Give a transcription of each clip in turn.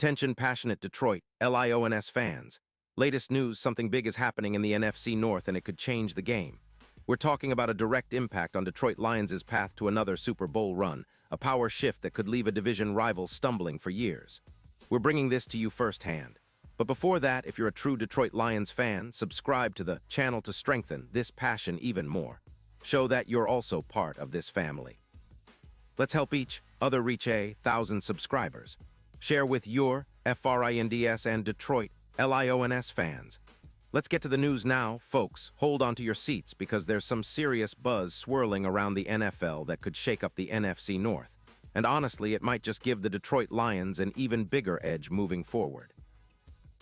Attention passionate Detroit, Lions fans. Latest news, something big is happening in the NFC North and it could change the game. We're talking about a direct impact on Detroit Lions' path to another Super Bowl run, a power shift that could leave a division rival stumbling for years. We're bringing this to you firsthand. But before that, if you're a true Detroit Lions fan, subscribe to the channel to strengthen this passion even more. Show that you're also part of this family. Let's help each other reach 1,000 subscribers. Share with your FRINDS and Detroit LIONS fans. Let's get to the news now, folks. Hold on to your seats because there's some serious buzz swirling around the NFL that could shake up the NFC North. And honestly, it might just give the Detroit Lions an even bigger edge moving forward.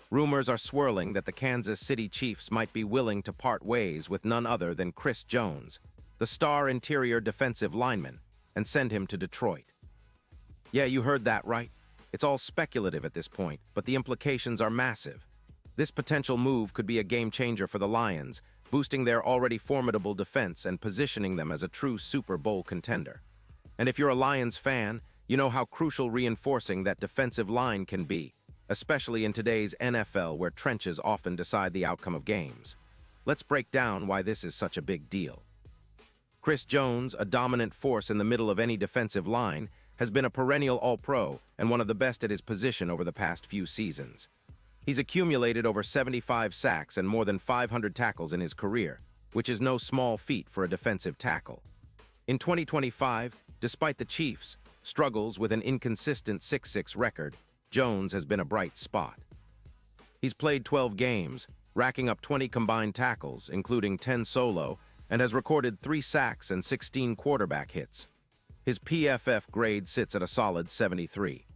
Rumors are swirling that the Kansas City Chiefs might be willing to part ways with none other than Chris Jones, the star interior defensive lineman, and send him to Detroit. Yeah, you heard that right. It's all speculative at this point, but the implications are massive. This potential move could be a game-changer for the Lions, boosting their already formidable defense and positioning them as a true Super Bowl contender. And if you're a Lions fan, you know how crucial reinforcing that defensive line can be, especially in today's NFL where trenches often decide the outcome of games. Let's break down why this is such a big deal. Chris Jones, a dominant force in the middle of any defensive line, has been a perennial All-Pro and one of the best at his position over the past few seasons. He's accumulated over 75 sacks and more than 500 tackles in his career, which is no small feat for a defensive tackle. In 2025, despite the Chiefs' struggles with an inconsistent 6-6 record, Jones has been a bright spot. He's played 12 games, racking up 20 combined tackles, including 10 solo, and has recorded 3 sacks and 16 quarterback hits. His PFF grade sits at a solid 73.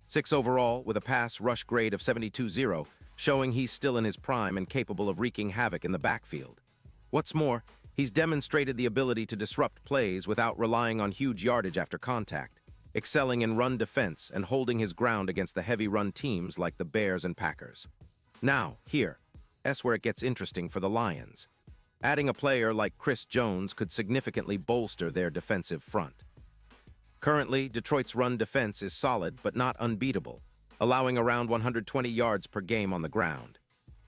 6 overall, with a pass rush grade of 72-0, showing he's still in his prime and capable of wreaking havoc in the backfield. What's more, he's demonstrated the ability to disrupt plays without relying on huge yardage after contact, excelling in run defense and holding his ground against the heavy run teams like the Bears and Packers. Now, here's where it gets interesting for the Lions. Adding a player like Chris Jones could significantly bolster their defensive front. Currently, Detroit's run defense is solid but not unbeatable, allowing around 120 yards per game on the ground.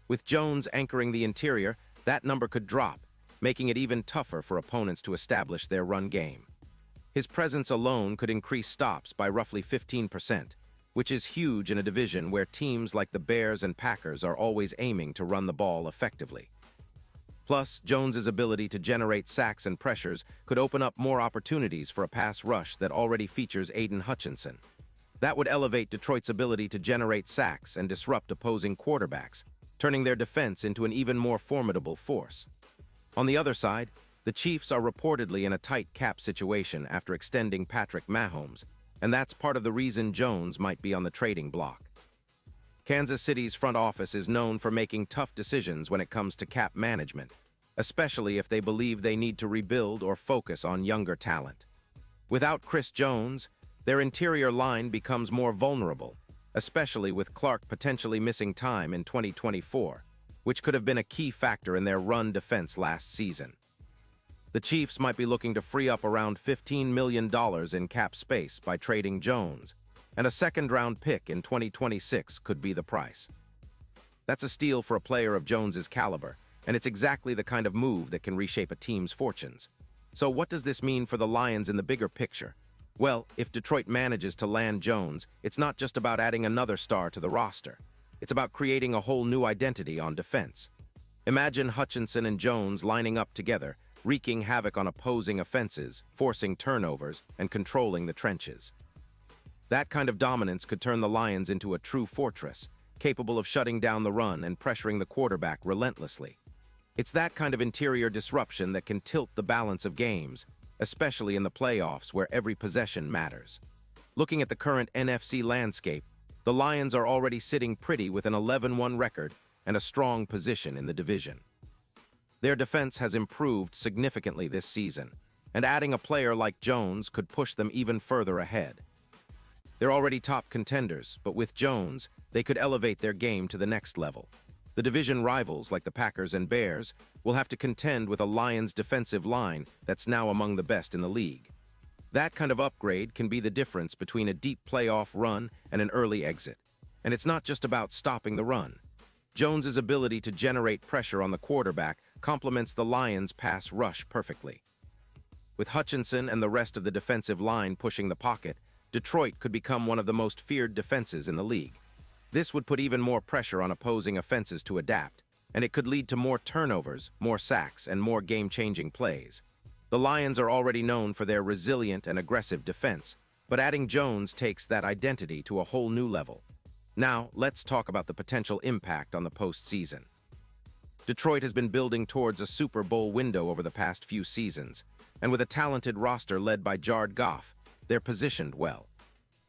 With Jones anchoring the interior, that number could drop, making it even tougher for opponents to establish their run game. His presence alone could increase stops by roughly 15%, which is huge in a division where teams like the Bears and Packers are always aiming to run the ball effectively. Plus, Jones's ability to generate sacks and pressures could open up more opportunities for a pass rush that already features Aiden Hutchinson. That would elevate Detroit's ability to generate sacks and disrupt opposing quarterbacks, turning their defense into an even more formidable force. On the other side, the Chiefs are reportedly in a tight cap situation after extending Patrick Mahomes, and that's part of the reason Jones might be on the trading block. Kansas City's front office is known for making tough decisions when it comes to cap management, especially if they believe they need to rebuild or focus on younger talent. Without Chris Jones, their interior line becomes more vulnerable, especially with Clark potentially missing time in 2024, which could have been a key factor in their run defense last season. The Chiefs might be looking to free up around $15 million in cap space by trading Jones, and a second-round pick in 2026 could be the price. That's a steal for a player of Jones's caliber, and it's exactly the kind of move that can reshape a team's fortunes. So what does this mean for the Lions in the bigger picture? Well, if Detroit manages to land Jones, it's not just about adding another star to the roster. It's about creating a whole new identity on defense. Imagine Hutchinson and Jones lining up together, wreaking havoc on opposing offenses, forcing turnovers, and controlling the trenches. That kind of dominance could turn the Lions into a true fortress, capable of shutting down the run and pressuring the quarterback relentlessly. It's that kind of interior disruption that can tilt the balance of games, especially in the playoffs where every possession matters. Looking at the current NFC landscape, the Lions are already sitting pretty with an 11-1 record and a strong position in the division. Their defense has improved significantly this season, and adding a player like Jones could push them even further ahead. They're already top contenders, but with Jones, they could elevate their game to the next level. The division rivals, like the Packers and Bears, will have to contend with a Lions defensive line that's now among the best in the league. That kind of upgrade can be the difference between a deep playoff run and an early exit, And it's not just about stopping the run. Jones's ability to generate pressure on the quarterback complements the Lions' pass rush perfectly. With Hutchinson and the rest of the defensive line pushing the pocket, Detroit could become one of the most feared defenses in the league. This would put even more pressure on opposing offenses to adapt, and it could lead to more turnovers, more sacks, and more game-changing plays. The Lions are already known for their resilient and aggressive defense, but adding Jones takes that identity to a whole new level. Now, let's talk about the potential impact on the postseason. Detroit has been building towards a Super Bowl window over the past few seasons, and with a talented roster led by Jared Goff, they're positioned well.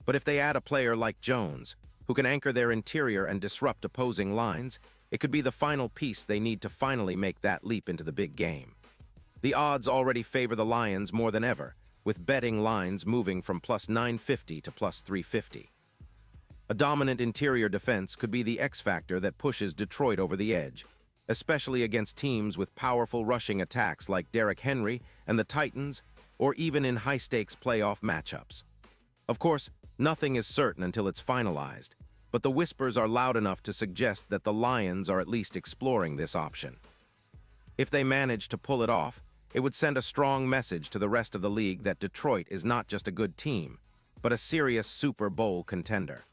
But if they add a player like Jones, who can anchor their interior and disrupt opposing lines, it could be the final piece they need to finally make that leap into the big game. The odds already favor the Lions more than ever, with betting lines moving from plus 950 to plus 350. A dominant interior defense could be the X factor that pushes Detroit over the edge, especially against teams with powerful rushing attacks like Derrick Henry and the Titans, or even in high-stakes playoff matchups. Of course, nothing is certain until it's finalized, but the whispers are loud enough to suggest that the Lions are at least exploring this option. If they manage to pull it off, it would send a strong message to the rest of the league that Detroit is not just a good team, but a serious Super Bowl contender.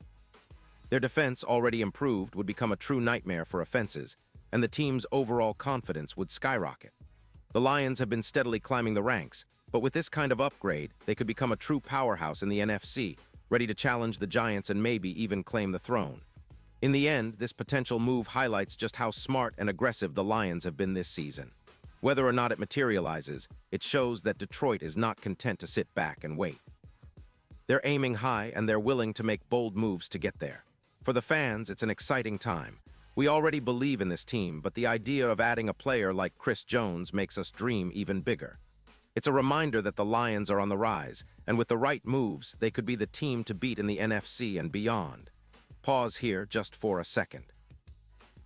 Their defense, already improved, would become a true nightmare for offenses, and the team's overall confidence would skyrocket. The Lions have been steadily climbing the ranks, but with this kind of upgrade, they could become a true powerhouse in the NFC, ready to challenge the Giants and maybe even claim the throne. In the end, this potential move highlights just how smart and aggressive the Lions have been this season. Whether or not it materializes, it shows that Detroit is not content to sit back and wait. They're aiming high and they're willing to make bold moves to get there. For the fans, it's an exciting time. We already believe in this team, but the idea of adding a player like Chris Jones makes us dream even bigger. It's a reminder that the Lions are on the rise, and with the right moves, they could be the team to beat in the NFC and beyond. Pause here just for a second.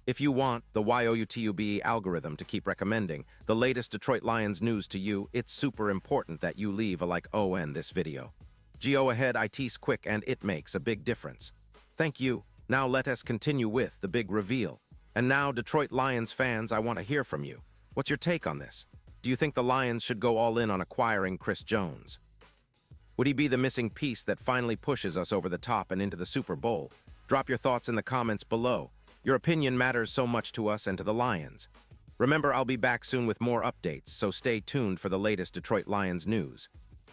If you want the YOUTUBE algorithm to keep recommending the latest Detroit Lions news to you, it's super important that you leave a like on this video. Go ahead, it's quick and it makes a big difference. Thank you. Now let us continue with the big reveal. And now, Detroit Lions fans, I want to hear from you. What's your take on this? Do you think the Lions should go all in on acquiring Chris Jones? Would he be the missing piece that finally pushes us over the top and into the Super Bowl? Drop your thoughts in the comments below. Your opinion matters so much to us and to the Lions. Remember, I'll be back soon with more updates, so stay tuned for the latest Detroit Lions news.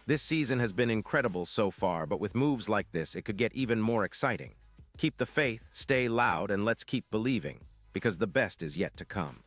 This season has been incredible so far, but with moves like this, it could get even more exciting. Keep the faith, stay loud, and let's keep believing, because the best is yet to come.